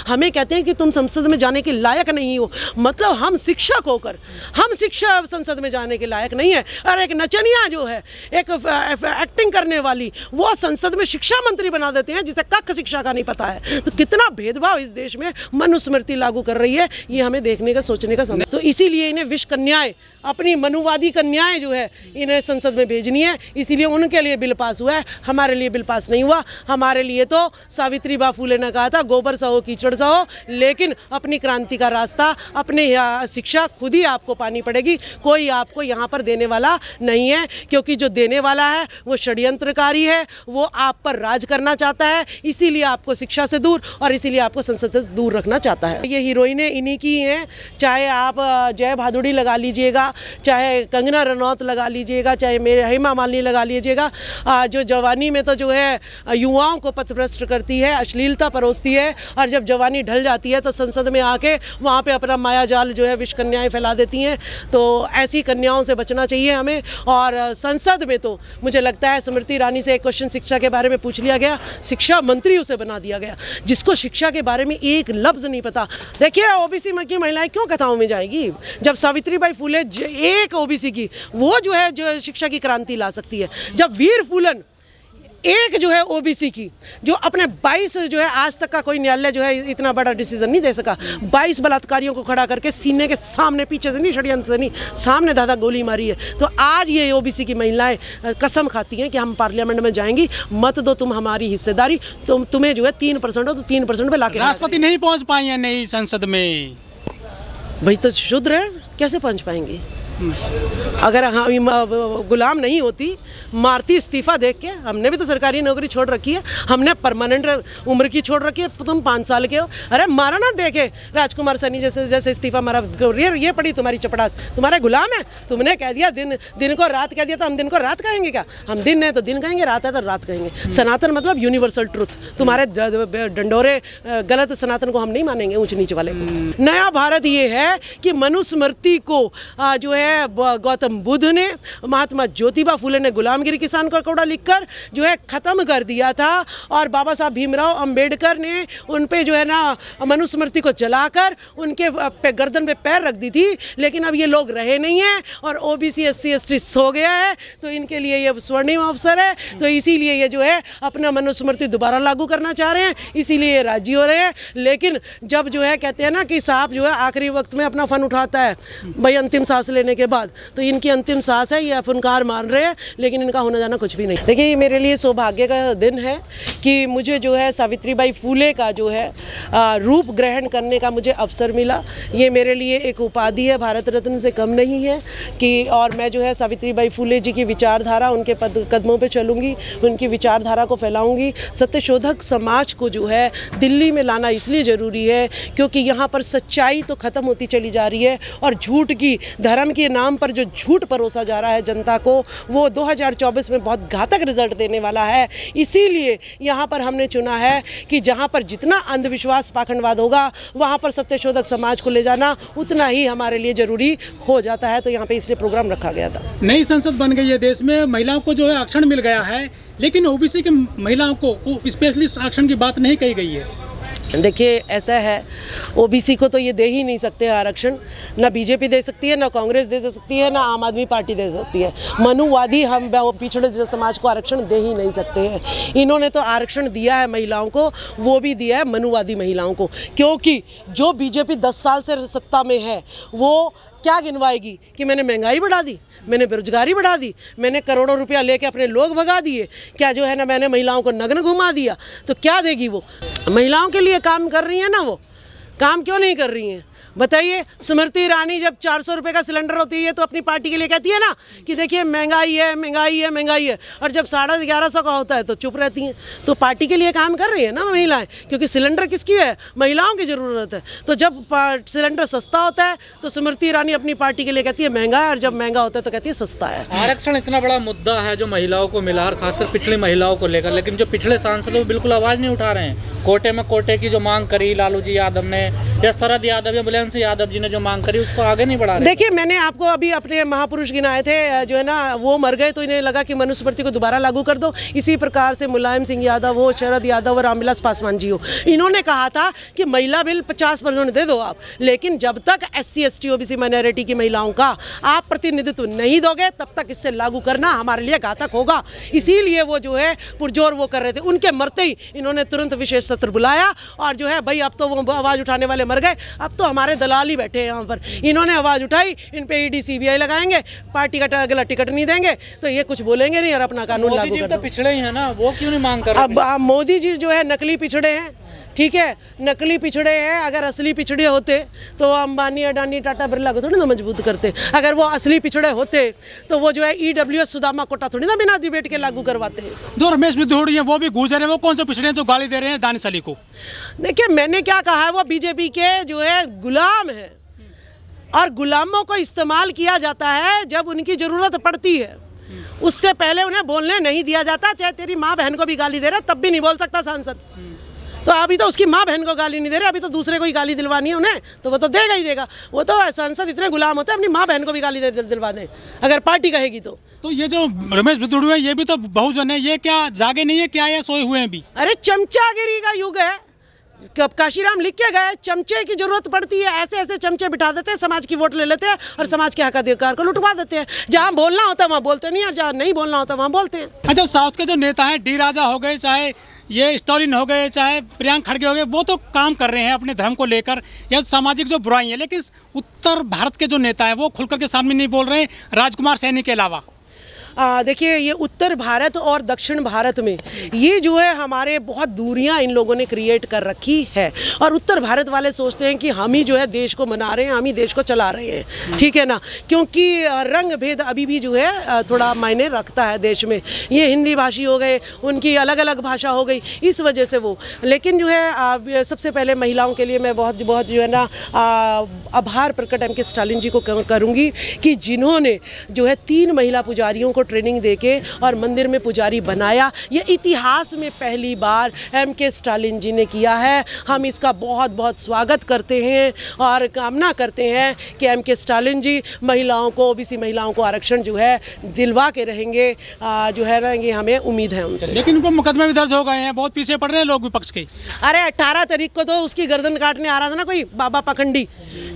हमें कहते हैं कि तुम संसद में जाने के लायक नहीं हो, मतलब हम शिक्षक होकर हम शिक्षा संसद में जाने के लायक नहीं है। और एक नचनिया जो है, एक एक्टिंग करने वाली, वो संसद में शिक्षा मंत्री बना देते हैं जिसे कक्ष शिक्षा का नहीं पता है। तो कितना भेदभाव इस देश में मनुस्मृति लागू कर रही है, ये हमें देखने का सोचने का समय। तो इसीलिए इन्हें विश्व कन्याएं, अपनी मनुवादी कन्याएं जो है, इन्हें संसद में भेजनी है। इसीलिए उनके लिए बिल पास हुआ है, हमारे लिए बिल पास नहीं हुआ। हमारे लिए तो सावित्री बा फुले ने कहा था गोबर सहो कीचड़ सहो, लेकिन अपनी क्रांति का रास्ता, अपनी शिक्षा खुद ही आपको पानी पड़ेगी। कोई आपको यहाँ पर देने वाला नहीं है, क्योंकि जो देने वाला है वो षड्यंत्रकारी है, वो आप पर राज करना चाहता है। इसीलिए आपको शिक्षा से दूर और इसीलिए आपको संसद से दूर रखना चाहता है। ये हीरोइनें इन्हीं की हैं, चाहे आप जय भादुड़ी लगा लीजिएगा, चाहे कंगना रनौत लगा लीजिएगा, चाहे मेरे हेमा मालिनी लगा लीजिएगा। जो जवानी में तो जो है युवाओं को पथभ्रष्ट करती है, अश्लीलता परोसती है, और जब जवानी ढल जाती है तो संसद में आके वहाँ पे अपना माया जाल जो है विश्व कन्याएं फैला देती हैं। तो ऐसी कन्याओं से बचना चाहिए हमें। और संसद में तो मुझे लगता है स्मृति ईरानी से एक क्वेश्चन शिक्षा के बारे में पूछ लिया गया, शिक्षा मंत्री उसे बना दिया गया, जिसको शिक्षा के बारे में एक लफ्ज़ नहीं पता। देखिए ओबीसी की महिलाएं क्यों कथाओं में जाएगी, जब सावित्रीबाई फुले एक ओबीसी की, वो जो है जो शिक्षा की क्रांति ला सकती है। जब वीर फूलन एक जो है ओबीसी की, जो अपने 22 जो है, आज तक का कोई न्यायालय जो है इतना बड़ा डिसीजन नहीं दे सका, 22 बलात्कारियों को खड़ा करके सीने के सामने, पीछे से नहीं, षड्यंत्र से नहीं, सामने दादा गोली मारी है। तो आज ये ओबीसी की महिलाएं कसम खाती हैं कि हम पार्लियामेंट में जाएंगी, मत दो तुम हमारी हिस्सेदारी, तुम्हें जो है 3% हो तो 3% पे लाके। राष्ट्रपति नहीं पहुंच पाई है नई संसद में, भाई तो शुद्र है, कैसे पहुंच पाएंगी? अगर हम गुलाम नहीं होती, मारती इस्तीफा देख के। हमने भी तो सरकारी नौकरी छोड़ रखी है, हमने परमानेंट उम्र की छोड़ रखी है। तुम 5 साल के हो, अरे मारा ना देखे राजकुमार सनी जैसे इस्तीफा मारा, ये पड़ी तुम्हारी चपड़ास, तुम्हारे गुलाम है। तुमने कह दिया दिन को रात कह दिया, तो हम दिन को रात कहेंगे क्या? हम दिन है तो दिन कहेंगे, रात है तो रात कहेंगे। सनातन मतलब यूनिवर्सल ट्रुथ। तुम्हारे डंडोरे गलत सनातन को हम नहीं मानेंगे, ऊंच नीच वाले को। नया भारत ये है कि मनुस्मृति को जो है गौतम बुद्ध ने, महात्मा ज्योतिबा फुले ने गुलामगिरी किसान का कोड़ा लिखकर जो है ख़त्म कर दिया था, और बाबा साहब भीमराव अंबेडकर ने उन पे जो है ना मनुस्मृति को जलाकर उनके गर्दन पे पैर रख दी थी। लेकिन अब ये लोग रहे नहीं हैं और ओबीसी SC ST सो गया है, तो इनके लिए ये स्वर्णिम अवसर है। तो इसीलिए ये जो है अपना मनुस्मृति दोबारा लागू करना चाह रहे हैं, इसीलिए ये राजी हो रहे हैं। लेकिन जब जो है कहते हैं ना कि सांप जो है आखिरी वक्त में अपना फन उठाता है भाई अंतिम सांस लेने के बाद, तो इनकी अंतिम सांस है, ये फुनकार मान रहे हैं, लेकिन इनका होना जाना कुछ भी नहीं। देखिए ये मेरे लिए सौभाग्य का दिन है कि मुझे जो है सावित्रीबाई फुले का जो है रूप ग्रहण करने का मुझे अवसर मिला। ये मेरे लिए एक उपाधि है, भारत रत्न से कम नहीं है कि, और मैं जो है सावित्रीबाई फुले जी की विचारधारा, उनके कदमों पे चलूँगी, उनकी विचारधारा को फैलाऊँगी। सत्यशोधक समाज को जो है दिल्ली में लाना इसलिए ज़रूरी है क्योंकि यहाँ पर सच्चाई तो ख़त्म होती चली जा रही है, और झूठ की, धर्म के नाम पर जो झूठ परोसा जा रहा है जनता को, वो 2024 में बहुत घातक रिजल्ट देने वाला है। इसीलिए यहाँ पर हमने चुना है कि जहाँ पर जितना अंधविश्वास पाखंडवाद होगा, वहाँ पर सत्यशोधक समाज को ले जाना उतना ही हमारे लिए ज़रूरी हो जाता है। तो यहाँ पे इसलिए प्रोग्राम रखा गया था। नई संसद बन गई है देश में, महिलाओं को जो है आरक्षण मिल गया है, लेकिन ओबीसी की महिलाओं को स्पेशली आरक्षण की बात नहीं कही गई है। देखिए ऐसा है, ओबीसी को तो ये दे ही नहीं सकते आरक्षण, ना बीजेपी दे सकती है, ना कांग्रेस दे सकती है, ना आम आदमी पार्टी दे सकती है। मनुवादी हम पिछड़े समाज को आरक्षण दे ही नहीं सकते हैं। इन्होंने तो आरक्षण दिया है महिलाओं को, वो भी दिया है मनुवादी महिलाओं को, क्योंकि जो बीजेपी 10 साल से सत्ता में है वो क्या गिनवाएगी कि मैंने महंगाई बढ़ा दी, मैंने बेरोजगारी बढ़ा दी, मैंने करोड़ों रुपया लेके अपने लोग भगा दिए, क्या जो है ना मैंने महिलाओं को नग्न घुमा दिया, तो क्या देगी वो? महिलाओं के लिए काम कर रही है ना, वो काम क्यों नहीं कर रही हैं? बताइए। स्मृति ईरानी जब 400 रुपये का सिलेंडर होती है तो अपनी पार्टी के लिए कहती है ना कि देखिए महंगाई है, महंगाई है, महंगाई है, और जब 1150 का होता है तो चुप रहती हैं। तो पार्टी के लिए काम कर रही है ना महिलाएं, क्योंकि सिलेंडर किसकी है? महिलाओं की ज़रूरत है। तो जब सिलेंडर सस्ता होता है तो स्मृति ईरानी अपनी पार्टी के लिए कहती है महंगा है, और जब महंगा होता है तो कहती है सस्ता है। आरक्षण इतना बड़ा मुद्दा है जो महिलाओं को मिला, और खासकर पिछड़ी महिलाओं को लेकर, लेकिन जो पिछले सांसद वो बिल्कुल आवाज़ नहीं उठा रहे हैं। कोटे में कोटे की जो मांग करी लालू जी यादव ने, या शरद यादव या बुलंद यादव जी ने जो मांग करी उसको आगे नहीं बढ़ा रहे? देखिए, मैंने आपको अभी अपने महापुरुष गिनाए थे, जो है ना वो मर गए तो इन्हें लगा कि मनुस्मृति को दोबारा लागू कर दो। इसी प्रकार से मुलायम सिंह यादव हो, शरद यादव और रामविलास पासवान जी हो, इन्होंने कहा था कि महिला बिल 50% दे दो आप, लेकिन जब तक SC ST OBC माइनॉरिटी की महिलाओं का आप प्रतिनिधित्व नहीं दोगे तब तक इससे लागू करना हमारे लिए घातक होगा। इसीलिए वो जो है पुरजोर वो कर रहे थे। उनके मरते ही इन्होंने तुरंत विशेष सत्र बुलाया और जो है भाई अब तो वो आवाज़ उठाने वाले मर गए, अब तो हमारे दलाल ही बैठे हैं यहाँ पर। इन्होंने आवाज़ उठाई, इन पे ED CBI लगाएंगे, पार्टी का अगला टिकट नहीं देंगे तो ये कुछ बोलेंगे नहीं और अपना कानून लागू कर दो। पिछड़े ही है ना, वो क्यों नहीं मांग कर रहे? अब मोदी जी जो है नकली पिछड़े हैं, ठीक है, नकली पिछड़े हैं। अगर असली पिछड़े होते तो अंबानी, अडानी, टाटा, बिरला को थोड़ी ना मजबूत करते। अगर वो असली पिछड़े होते तो वो जो है EWS सुदामा कोटा थोड़ी ना बिना डिबेट के लागू करवाते हैं। जो रमेश बिधूड़ी है वो भी गुजर है, वो कौन से पिछड़े हैं जो गाली दे रहे हैं दानिश अली को? देखिए, मैंने क्या कहा है, वो BJP के जो है गुलाम है और गुलामों को इस्तेमाल किया जाता है जब उनकी ज़रूरत पड़ती है। उससे पहले उन्हें बोलने नहीं दिया जाता। चाहे तेरी माँ बहन को भी गाली दे रहा तब भी नहीं बोल सकता सांसद। तो अभी तो उसकी माँ बहन को गाली नहीं दे रहे, अभी तो दूसरे को ही गाली दिलवानी है उन्हें, तो वो तो देगा ही देगा। वो तो सांसद इतने गुलाम होते हैं अपनी माँ बहन को भी गाली दिलवा दें अगर पार्टी कहेगी तो। ये जो रमेश बिधूड़ी है ये भी तो बहुजन है, ये क्या जागे नहीं है क्या, या सोए हुए हैं भी? अरे चमचागिरी का युग है। कब काशीराम लिख के गए, चमचे की जरूरत पड़ती है, ऐसे ऐसे चमचे बिठा देते हैं, समाज की वोट ले लेते हैं और समाज के हक अधिकार को लुटवा देते हैं। जहाँ बोलना होता है वहाँ बोलते नहीं और जहाँ नहीं बोलना होता वहाँ बोलते हैं। अच्छा, साउथ के जो नेता हैं, डी राजा हो गए, चाहे ये स्टालिन हो गए, चाहे प्रियंक खड़गे हो गए, वो तो काम कर रहे हैं अपने धर्म को लेकर या सामाजिक जो बुराई है, लेकिन उत्तर भारत के जो नेता हैं वो खुलकर के सामने नहीं बोल रहे हैं, राजकुमार सैनी के अलावा। देखिए, ये उत्तर भारत और दक्षिण भारत में ये जो है हमारे बहुत दूरियां इन लोगों ने क्रिएट कर रखी है और उत्तर भारत वाले सोचते हैं कि हम ही जो है देश को मना रहे हैं, हम ही देश को चला रहे हैं, ठीक है ना, क्योंकि रंग भेद अभी भी जो है थोड़ा मायने रखता है देश में। ये हिंदी भाषी हो गए, उनकी अलग अलग भाषा हो गई, इस वजह से वो। लेकिन जो है सबसे पहले महिलाओं के लिए मैं बहुत जो है ना आभार प्रकट MK स्टालिन जी को करूँगी कि जिन्होंने जो है 3 महिला पुजारियों को ट्रेनिंग देके और मंदिर में पुजारी बनाया। ये इतिहास में पहली बार MK स्टालिन जी ने किया है। हम इसका बहुत बहुत स्वागत करते हैं और कामना करते हैं कि MK स्टालिन जी महिलाओं को, OBC महिलाओं को आरक्षण जो है दिलवा के रहेंगे, जो है ना, ये हमें उम्मीद है उनसे। लेकिन उनको मुकदमे भी दर्ज हो गए हैं, बहुत पीछे पड़ रहे हैं लोग विपक्ष के। अरे 18 तारीख को तो उसकी गर्दन काटने आ रहा था ना कोई बाबा पखंडी,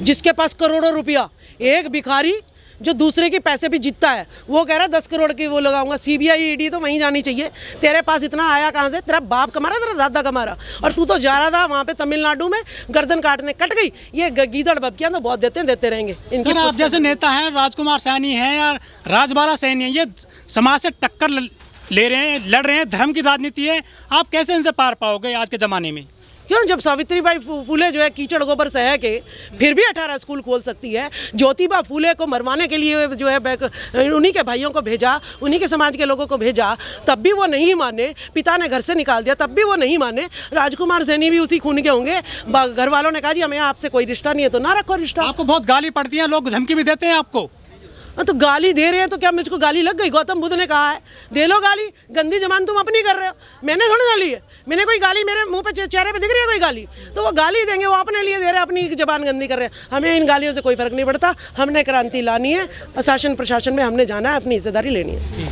जिसके पास करोड़ों रुपया, एक भिखारी जो दूसरे के पैसे भी जीतता है, वो कह रहा है 10 करोड़ की वो लगाऊंगा। CBI ED तो वहीं जानी चाहिए। तेरे पास इतना आया कहाँ से? तेरा बाप कमा रहा, तेरा दादा कमा रहा, और तू तो जा रहा था वहाँ पे तमिलनाडु में, गर्दन काटने कट गई। ये गीदड़ बबकियां तो बहुत देते रहेंगे इनके। आप जैसे नेता हैं, राजकुमार सैनी हैं या राजबाला सैनी हैं, ये समाज से टक्कर ले रहे हैं, लड़ रहे हैं, धर्म की राजनीति है, आप कैसे इनसे पार पाओगे आज के ज़माने में? क्यों, जब सावित्रीबाई फूले जो है कीचड़ गोबर सह के फिर भी 18 स्कूल खोल सकती है। ज्योतिबा फूले को मरवाने के लिए जो है उन्हीं के भाइयों को भेजा, उन्हीं के समाज के लोगों को भेजा, तब भी वो नहीं माने। पिता ने घर से निकाल दिया तब भी वो नहीं माने। राजकुमार सैनी भी उसी खून के होंगे। घर वालों ने कहा जी हमें आपसे कोई रिश्ता नहीं है, तो ना रखो रिश्ता। आपको बहुत गाली पड़ती है, लोग धमकी भी देते हैं आपको। तो गाली दे रहे हैं तो क्या मुझको गाली लग गई? गौतम बुद्ध ने कहा है दे लो गाली, गंदी जबान तुम अपनी कर रहे हो, मैंने थोड़ी ना ली है। मैंने कोई गाली, मेरे मुंह पे चेहरे पे दिख रही है कोई गाली, तो वो गाली देंगे, वो अपने लिए दे रहे हैं, अपनी जबान गंदी कर रहे हैं। हमें इन गालियों से कोई फर्क नहीं पड़ता। हमने क्रांति लानी है, शासन प्रशासन में हमने जाना है, अपनी हिस्सेदारी लेनी है।